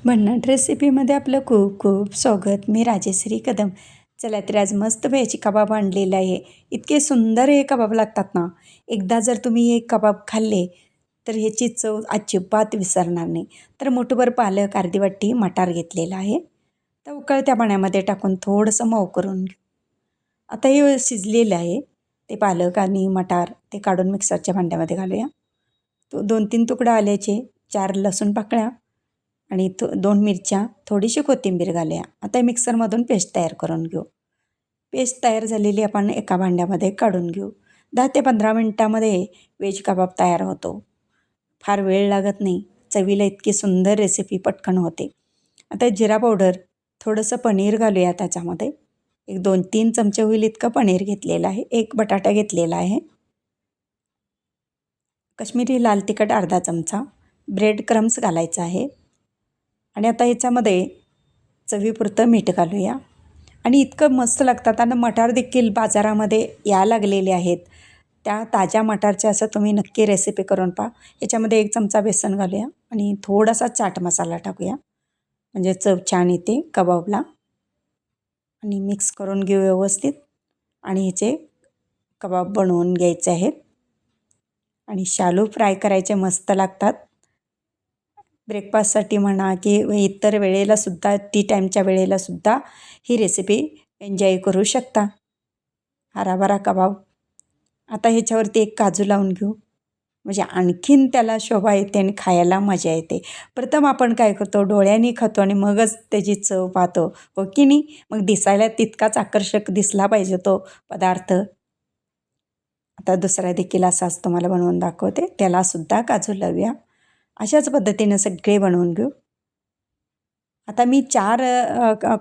भन्नाट रेसिपीमध्ये आपलं खूप खूप स्वागत. मी राजेश्री कदम. चला तर आज मस्त व्हेज कबाब आणलेला आहे. इतके सुंदर हे कबाब लागतात ना. एकदा जर तुम्ही हे कबाब खाल्ले तर ह्याची चव अजिबात विसरणार नाही. तर मुठभर पालक, अर्धी वाटी मटार घेतलेला आहे. तर उकळत्या पाण्यामध्ये टाकून थोडंसं मऊ करून घेऊ. आता हे शिजलेलं आहे. ते पालक आणि मटार ते काढून मिक्सरच्या भांड्यामध्ये घालूया. 2-3 तुकडा आल्याचे, 4 लसूण पाकळ्या आणि 2 मिरच्या, थोडीशी कोथिंबीर घालूया. आता मिक्सरमधून पेस्ट तयार करून घेऊ. पेस्ट तयार झालेली आपण एका भांड्यामध्ये काढून घेऊ. 10 ते 15 मिनटामध्ये व्हेज कबाब तयार होतो. फार वेळ लागत नाही. चवीला इतकी सुंदर रेसिपी पटकन होते. आता जिरा पावडर, थोडंसं पनीर घालूया त्याच्यामध्ये. एक 2-3 चमचे होईल इतकं पनीर घेतलेलं आहे. एक बटाटा घेतलेला आहे. काश्मीरी लाल तिखट अर्धा चमचा, ब्रेड क्रम्स घालायचं आहे. आणि आता ह्याच्यामध्ये चवीपुरतं मीठ घालूया. आणि इतकं मस्त लागतात आणि मटार देखील बाजारामध्ये या लागलेले आहेत. त्या ताज्या मटारच्या असं तुम्ही नक्की रेसिपी करून पहा. याच्यामध्ये 1 चमचा बेसन घालूया आणि थोडासा चाट मसाला टाकूया, म्हणजे चव छान येते कबाबला. आणि मिक्स करून घेऊ व्यवस्थित. आणि ह्याचे कबाब बनवून घ्यायचे आहेत. आणि शालो फ्राय करायचे मस्त लागतात. ब्रेकफास्टसाठी म्हणा की इतर वेळेलासुद्धा टी टाईमच्या वेळेलासुद्धा ही रेसिपी एन्जॉय करू शकता. हराभरा कबाब. आता ह्याच्यावरती एक काजू लावून घेऊ, म्हणजे आणखीन त्याला शोभा येते आणि खायला मजा येते. प्रथम आपण काय करतो, डोळ्यांनी खातो आणि मगच त्याची चव पाहतो, हो की नाही? मग दिसायला तितकाच आकर्षक दिसला पाहिजे तो पदार्थ. आता दुसरा देखील असाच तुम्हाला बनवून दाखवते. त्यालासुद्धा काजू लावूया. अशाच पद्धतीनं सगळे बनवून घेऊ. आता मी 4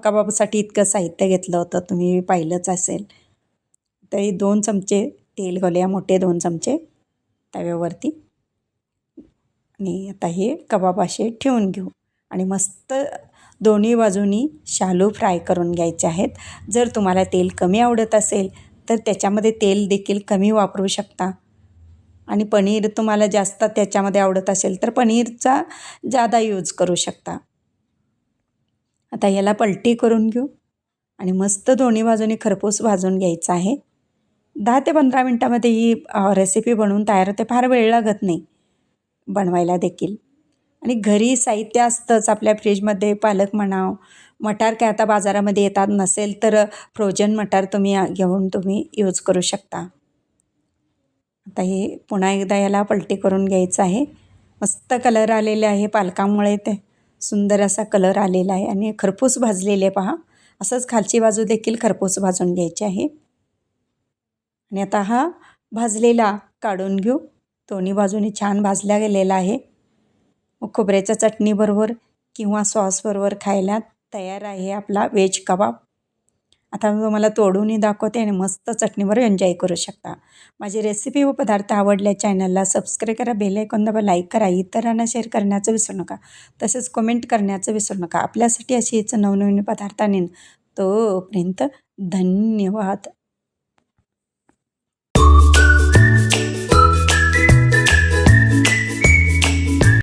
कबाबसाठी इतकं साहित्य घेतलं होतं, तुम्ही पाहिलंच असेल. तर 2 चमचे तेल घालूया, मोठे 2 चमचे तव्यावरती. आणि आता हे कबाब असे ठेवून घेऊ आणि मस्त दोन्ही बाजूनी शालो फ्राय करून घ्यायचे आहेत. जर तुम्हाला तेल कमी आवडत असेल तर त्याच्यामध्ये तेल देखील कमी वापरू शकता. आणि पनीर तुम्हाला जास्त त्याच्यामध्ये आवडत असेल तर पनीरचा जादा यूज करू शकता. आता याला पलटी करून घेऊ आणि मस्त दोन्ही बाजूनी खरपूस भाजून घ्यायचं आहे. 10 ते 15 मिनटामध्ये ही रेसिपी बनवून तयार होते. फार वेळ लागत नाही बनवायला देखील. आणि घरी साहित्य असतंच आपल्या फ्रीजमध्ये. पालक म्हणा, मटार काय आता बाजारामध्ये येतात, नसेल तर फ्रोजन मटार तुम्ही घेऊन तुम्ही यूज करू शकता. आता हे पुन्हा एकदा याला पलटी करून घ्यायचं आहे. मस्त कलर आलेले आहे पालकामुळे, ते सुंदर असा कलर आलेला आहे आणि खरपूस भाजलेले पहा. असंच खालची बाजू देखील खरपूस भाजून घ्यायची आहे. आणि आता हा भाजलेला काढून घेऊ. दोन्ही बाजूनी छान भाजला गेलेला आहे. मग खोबऱ्याच्या चटणीबरोबर किंवा सॉसबरोबर खायला तयार आहे आपला व्हेज कबाब. आता मी तुम्हाला तोडूनही दाखवते आणि मस्त चटणीवर एन्जॉय करू शकता. माझी रेसिपी व पदार्थ आवडल्या चॅनलला सबस्क्राईब करा, बेल आयकॉन दाबा, लाईक करा, इतरांना शेअर करण्याचं विसरू नका. तसेच कमेंट करण्याचं विसरू नका. आपल्यासाठी अशीच नवनवीन पदार्थ आणीन. तोपर्यंत धन्यवाद.